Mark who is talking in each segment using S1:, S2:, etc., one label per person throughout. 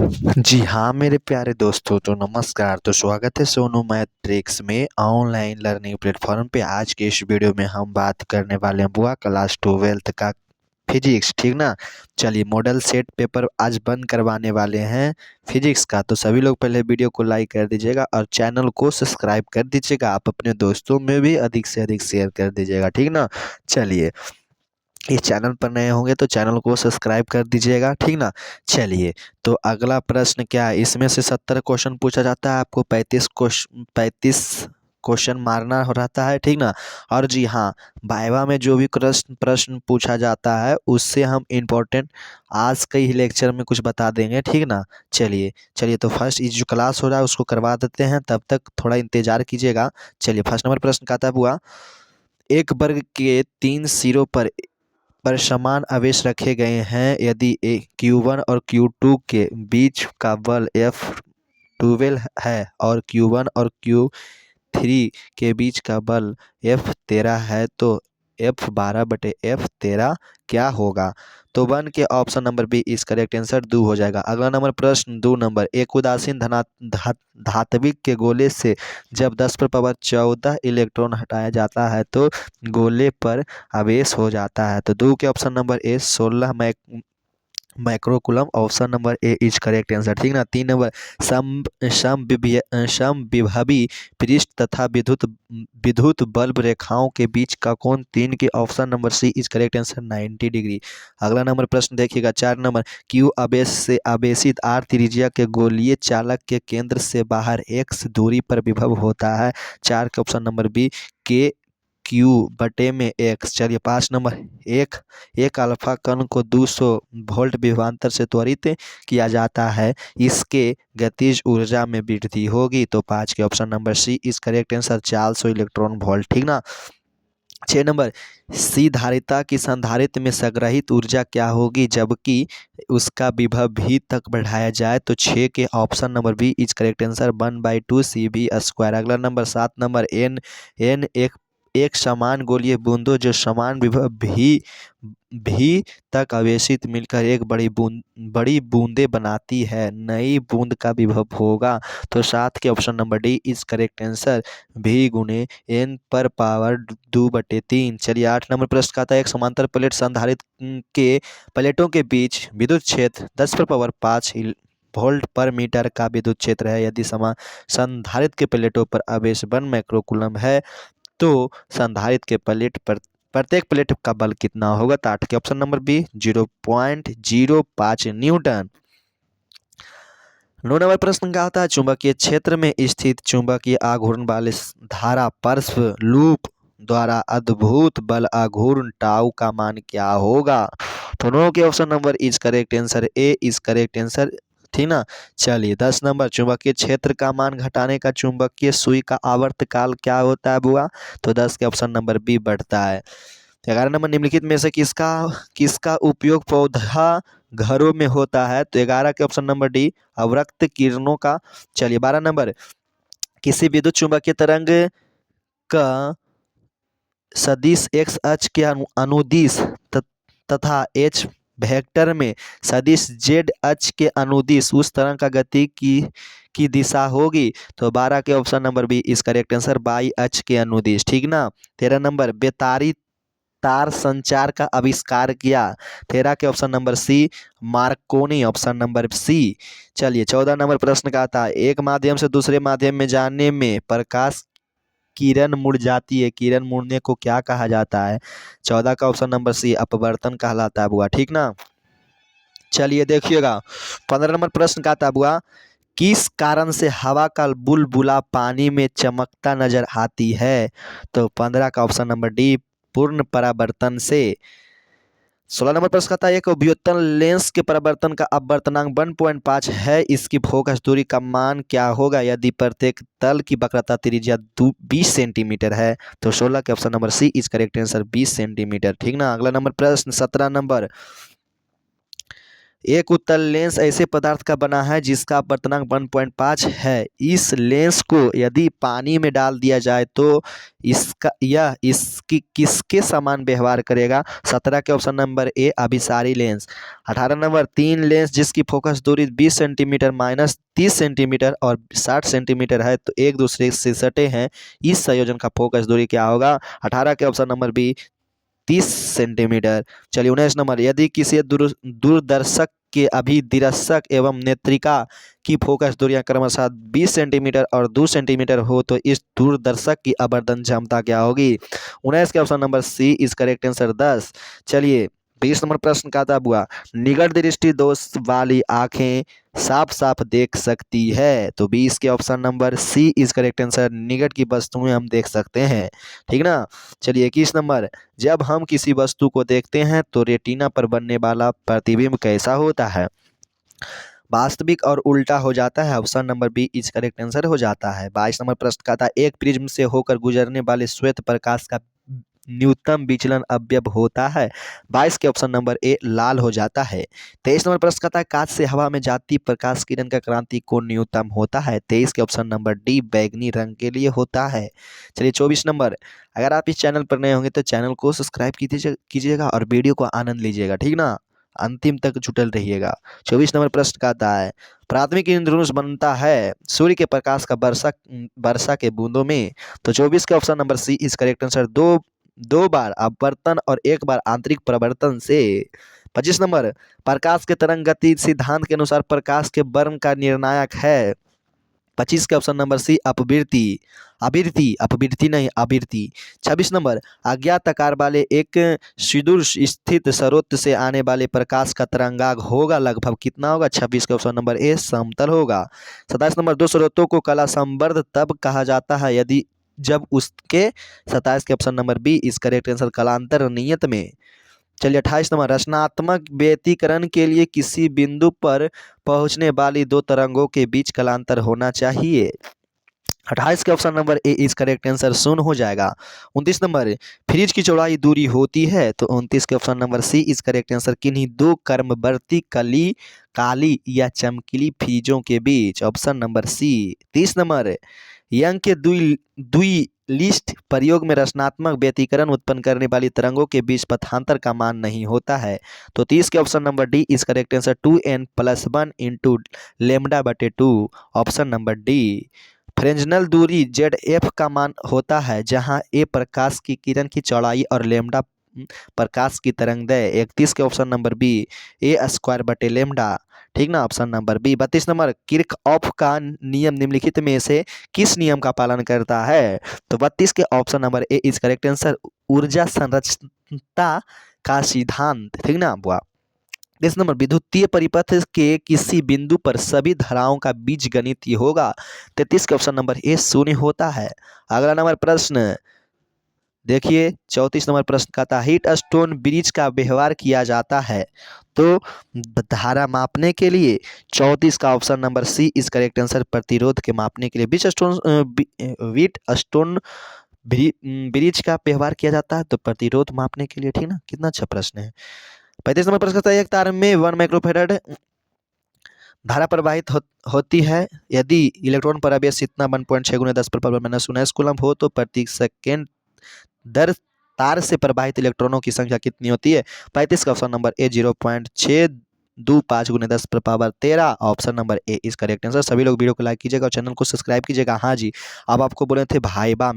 S1: जी हाँ मेरे प्यारे दोस्तों, तो नमस्कार। तो स्वागत है सोनू मैथ्रिक्स में ऑनलाइन लर्निंग प्लेटफॉर्म पे। आज के इस वीडियो में हम बात करने वाले हैं बुआ क्लास 12th का फिजिक्स, ठीक ना। चलिए, मॉडल सेट पेपर आज बंद करवाने वाले हैं फिजिक्स का। तो सभी लोग पहले वीडियो को लाइक कर दीजिएगा और चैनल को सब्सक्राइब कर दीजिएगा। आप अपने दोस्तों में भी अधिक से अधिक शेयर कर दीजिएगा, ठीक ना। चलिए, इस चैनल पर नए होंगे तो चैनल को सब्सक्राइब कर दीजिएगा, ठीक ना। चलिए, तो अगला प्रश्न क्या है, इसमें से 70 क्वेश्चन पूछा जाता है, आपको 35 क्वेश्चन मारना हो रहता है, ठीक ना। और जी हाँ, वाइवा में जो भी प्रश्न प्रश्न पूछा जाता है उससे हम इम्पोर्टेंट आज के ही लेक्चर में कुछ बता देंगे, ठीक ना। चलिए चलिए, तो फर्स्ट इस जो क्लास हो रहा है उसको करवा देते हैं, तब तक थोड़ा इंतजार कीजिएगा। चलिए, फर्स्ट नंबर प्रश्न कहता है बुआ, एक वर्ग के 3 सिरों पर समान आवेश रखे गए हैं। यदि Q1 और Q2 के बीच का बल F12 है और Q1 और Q3 के बीच का बल F13 है, तो F12/F13 क्या होगा। तो 1 के ऑप्शन नंबर बी इस करेक्ट आंसर 2 हो जाएगा। अगला नंबर प्रश्न 2 नंबर, एक उदासीन धात्विक के गोले से जब 10 पर पावर 14 इलेक्ट्रॉन हटाया जाता है तो गोले पर आवेश हो जाता है। तो 2 के option number A 16 microcoulomb, option number A is correct answer, ठीक ना। 3 नंबर, समविभवी पृष्ठ तथा विद्युत विद्युत बल्ब रेखाओं के बीच का कोण 3 के option number C is correct answer 90 degree. अगला नंबर प्रश्न देखिएगा 4 नंबर, क्यू आवेश से आवेशित आर त्रिज्या के गोलीय चालक के केंद्र से बाहर x दूरी पर विभव होता है। 4 के ऑप्शन नंबर बी के क्यू बटे में एक्स। चलिए, 5 नंबर, एक एक अल्फा कण को 200 वोल्ट विभवांतर से त्वरित किया जाता है, इसके गतिज ऊर्जा में वृद्धि होगी। तो 5 के ऑप्शन नंबर सी इस करेक्ट आंसर 400 इलेक्ट्रॉन वोल्ट, ठीक ना। 6 नंबर, सी धारिता की संधारित्र में संग्रहित ऊर्जा क्या होगी जबकि उसका विभव भी तक बढ़ाया जाए। तो 6 के option number B is correct answer 1/2 CV²। अगला नंबर 7 नंबर, एन एन एक समान गोलीय बूंदों जो समान विभव भी तक आवेशित मिलकर एक बड़ी बूंदे बनाती है, नई बूंद का विभव होगा। तो 7 के option number D is correct answer भी गुणे n पर पावर 2/3। चलिए, 8 नंबर प्रश्न का था, एक समांतर प्लेट संधारित के प्लेटों के बीच विद्युत क्षेत्र 10 पर पावर 5 वोल्ट पर मीटर का विद्युत क्षेत्र है। यदि संधारित के प्लेटों पर आवेश 1 माइक्रोकूलम है तो संधारित के प्लेट पर प्रत्येक प्लेट का बल कितना होगा। तो 8 के ऑप्शन नंबर बी 0.05 न्यूटन। 9 नंबर प्रश्न का होता है, चुंबकीय क्षेत्र में स्थित चुंबकीय आघूर्ण वाले धारा पार्श्व लूप द्वारा अद्भुत बल आघूर्ण टाउ का मान क्या होगा। तो 9 के option number is correct answer A is correct answer, थी ना। चलिए, 10 नंबर, चुंबकीय क्षेत्र का मान घटाने का चुंबकीय सुई का आवर्तकाल क्या होता है बुआ। तो 10 के ऑप्शन नंबर बी बढ़ता है। 11 नंबर, निम्नलिखित में से किसका किसका उपयोग पौधा घरों में होता है। तो 11 के ऑप्शन नंबर डी अवरक्त किरणों का। चलिए, 12 नंबर, किसी विद्युत चुंबकीय तरंग का सदिश x अक्ष के अनुदिश तथा h वेक्टर में सदिश z अक्ष के अनुदिश उस तरंग का गति की दिशा होगी। तो 12 के ऑप्शन नंबर बी इस करेक्ट आंसर y अक्ष के अनुदिश, ठीक ना। 13 नंबर, बेतारी तार संचार का आविष्कार किया। 13 के option number C Marconi, option number C. चलिए, 14 नंबर प्रश्न का आता है, एक माध्यम से दूसरे माध्यम में जाने में प्रकाश किरण मुड़ जाती है, किरण मुड़ने को क्या कहा जाता है। 14 का ऑप्शन नंबर सी अपवर्तन कहलाता है बुआ, ठीक ना। चलिए देखिएगा, 15 नंबर प्रश्न का आता है बुआ, किस कारण से हवा का बुलबुला पानी में चमकता नजर आती है। तो 15 का ऑप्शन नंबर डी पूर्ण परावर्तन से। 16 नंबर प्रश्न कहता है, एक व्युत्तल लेंस के परावर्तन का अपवर्तनांक 1.5 है, इसकी फोकस दूरी का मान क्या होगा यदि प्रत्येक तल की वक्रता त्रिज्या 20 सेंटीमीटर है। तो 16 के option number C is correct answer 20 centimetre, ठीक ना। अगला नंबर प्रश्न 17 नंबर, एक उत्तल लेंस ऐसे पदार्थ का बना है जिसका अपवर्तनांक 1.5 है। इस लेंस को यदि पानी में डाल दिया जाए तो इसकी किसके समान व्यवहार करेगा? 17 के ऑप्शन नंबर ए अभिसारी लेंस। 18 नंबर, तीन लेंस जिसकी फोकस दूरी 20 सेंटीमीटर माइनस 30 सेंटीमीटर और 60 सेंटीमीटर है तो एक दूसरे से सटे हैं, इस संयोजन का फोकस दूरी क्या होगा? 18 के ऑप्शन नंबर बी 30 सेंटीमीटर। चलिए 19 नंबर, यदि किसी दूरदर्शक के अभिदिरशक एवं नेत्रिका की फोकस दूरियां क्रमशः 20 सेंटीमीटर और 2 सेंटीमीटर हो तो इस दूरदर्शक की आवर्धन क्षमता क्या होगी? 19 के option number C is correct answer 10। चलिए 20 नंबर प्रश्न का था बुआ, निकट दृष्टि दोष वाली आंखें साफ साफ देख सकती है तो 20 के option number C is correct answer, निकट की वस्तुएं हम देख सकते हैं। ठीक ना। चलिए 21 नंबर, जब हम किसी वस्तु को देखते हैं तो रेटिना पर बनने वाला प्रतिबिंब कैसा होता है? वास्तविक और उल्टा हो जाता है। Option number B is correct answer हो जाता है। 22 नंबर प्रश्न का था, एक प्रिज्म से होकर गुजरने वाले श्वेत प्रकाश का न्यूनतम विचलन अवयव होता है। 22 के ऑप्शन नंबर ए लाल हो जाता है। 23 नंबर प्रश्न का था, कांच से हवा में जाती प्रकाश किरण का क्रांति कोण न्यूनतम होता है। 23 के ऑप्शन नंबर डी बैगनी रंग के लिए होता है। चलिए 24 नंबर, अगर आप इस चैनल पर नए होंगे तो चैनल को सब्सक्राइब कीजिएगा और वीडियो को आनंद लीजिएगा। ठीक ना, अंतिम तक जुटल रहिएगा। 24 नंबर प्रश्न का आता है, प्राथमिक इंद्रधनुष बनता है सूर्य के प्रकाश का वर्षा के बूंदों में तो 24 के option number C is correct answer, दो बार अपवर्तन और एक बार आंतरिक प्रवर्तन से। 25 नंबर, प्रकाश के तरंग गति सिद्धांत के अनुसार प्रकाश के वर्म का निर्णायक है। 25 के ऑप्शन नंबर सी अपवृत्ति, अपवृत्ति नहीं आवृत्ति। 26 नंबर, अज्ञात आकार वाले एक सुदूर स्थित स्रोत से आने वाले प्रकाश का तरंगाग होगा लगभग कितना होगा? 26 के ऑप्शन नंबर ए समतल होगा। 27 नंबर, दो स्रोतों को कला संवर्ध तब कहा जाता है यदि जब उसके 27 के ऑप्शन नंबर बी इस करेक्ट आंसर कलांतर नियत में। चलिए 28 नंबर, रचनात्मक व्यतिकरण के लिए किसी बिंदु पर पहुंचने वाली दो तरंगों के बीच कलांतर होना चाहिए। 28 के ऑप्शन नंबर ए इस करेक्ट आंसर 0 हो जाएगा। 29 नंबर, फ्रिज की चौड़ाई दूरी होती है तो 29 के ऑप्शन नंबर सी इस करेक्ट आंसर, किन्हीं दो क्रमवर्ती काली या चमकीली फ्रिजों के बीच। Option number C. 30 number, Young के दुई लिस्ट प्रयोग में रचनात्मक व्यतिकरण उत्पन्न करने वाली तरंगों के बीच पथांतर का मान नहीं होता है तो 30 के option number D is correct answer 2n+1 into λ/2। Option number D. Fresnel दूरी ZF का मान होता है जहां ए प्रकाश की किरण की चौड़ाई और लैम्डा प्रकाश की तरंगदैर्घ्य। 31 के ऑप्शन नंबर बी a² ठीक ना, option number B. 32 number, Kirchhoff का नियम निम्नलिखित में से किस नियम का पालन करता है? तो 32 के option number A is correct answer, ऊर्जा संरक्षणता का सिद्धांत। ठीक ना बुआ। 30 नंबर, विद्युतीय परिपथ के किसी बिंदु पर सभी धाराओं का बीजगणितीय होगा। 33 के ऑप्शन नंबर ए 0 होता है। अगला नंबर प्रश्न देखिए 34 नंबर प्रश्न का था, हीट स्टोन ब्रिज का व्यवहार किया जाता है तो धारा मापने के लिए। 34 का ऑप्शन नंबर सी इस करेक्ट आंसर, प्रतिरोध के मापने के लिए वीट स्टोन ब्रिज का व्यवहार किया जाता है तो प्रतिरोध मापने के लिए। ठीक ना, कितना अच्छा प्रश्न है। 35 नंबर प्रश्न का, एक तार में 1 माइक्रोफेराड धारा प्रवाहित होती है यदि इलेक्ट्रॉन पर आवेश इतना 1.6 × 10⁻⁻19 कूलम्ब हो तो प्रति सेकेंड दर तार से प्रवाहित इलेक्ट्रॉनों की संख्या कितनी होती है? 35 का option number A 0.625 × 10⁻13। Option number A इस करेक्ट आंसर। सभी लोग वीडियो को लाइक कीजिएगा और चैनल को सब्सक्राइब कीजिएगा। हाँ जी, अब आपको बोले थे वाइवा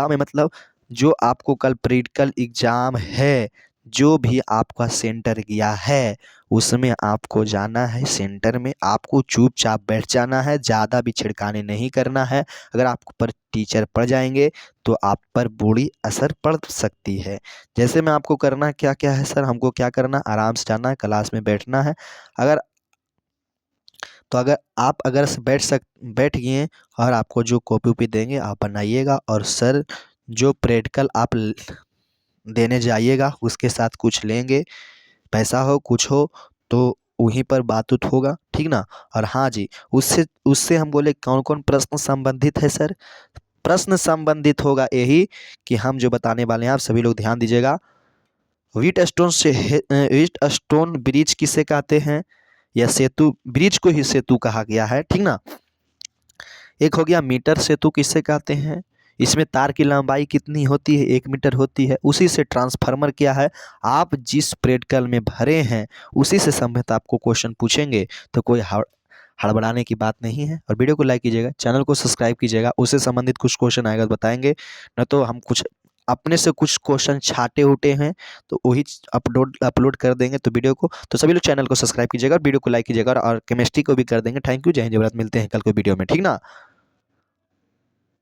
S1: में मतलब जो आपको कल प्रैक्टिकल एग्जाम है, जो भी आपका सेंटर गया है उसमें आपको जाना है। सेंटर में आपको चुपचाप बैठ जाना है, ज़्यादा भी छिड़काने नहीं करना है। अगर आप पर टीचर पड़ जाएंगे तो आप पर बुरी असर पड़ सकती है। जैसे मैं आपको करना क्या क्या है सर, हमको क्या करना, आराम से जाना है, क्लास में बैठना है। अगर आप बैठ गए और आपको जो कॉपी उपी देंगे आप बनाइएगा और सर जो प्रैक्टिकल आप देने जाइएगा उसके साथ कुछ लेंगे, पैसा हो कुछ हो तो वहीं पर बात उत होगा। ठीक ना। और हाँ जी, उससे हम बोले कौन कौन प्रश्न संबंधित है सर? प्रश्न संबंधित होगा यही कि हम जो बताने वाले हैं, आप सभी लोग ध्यान दीजिएगा। व्हीट स्टोन ब्रिज किसे कहते हैं? या सेतु ब्रिज को ही सेतु कहा गया है, ठीक ना। एक हो गया मीटर सेतु किसे कहते हैं? इसमें तार की लंबाई कितनी होती है? 1 मीटर होती है। उसी से ट्रांसफार्मर क्या है? आप जिस प्रैक्टिकल में भरे हैं उसी से संबंधित आपको क्वेश्चन पूछेंगे, तो कोई हड़बड़ाने की बात नहीं है। और वीडियो को लाइक कीजिएगा, चैनल को सब्सक्राइब कीजिएगा, उससे संबंधित कुछ क्वेश्चन आएगा तो बताएंगे, न तो हम कुछ अपने से कुछ क्वेश्चन छाटे उटे हैं तो वही अपलोड कर देंगे। तो वीडियो को, तो सभी लोग चैनल को सब्सक्राइब कीजिएगा और वीडियो को लाइक कीजिएगा, और केमिस्ट्री को भी कर देंगे। थैंक यू, जय हिंद, जय भारत। मिलते हैं कल कोई वीडियो में, ठीक ना।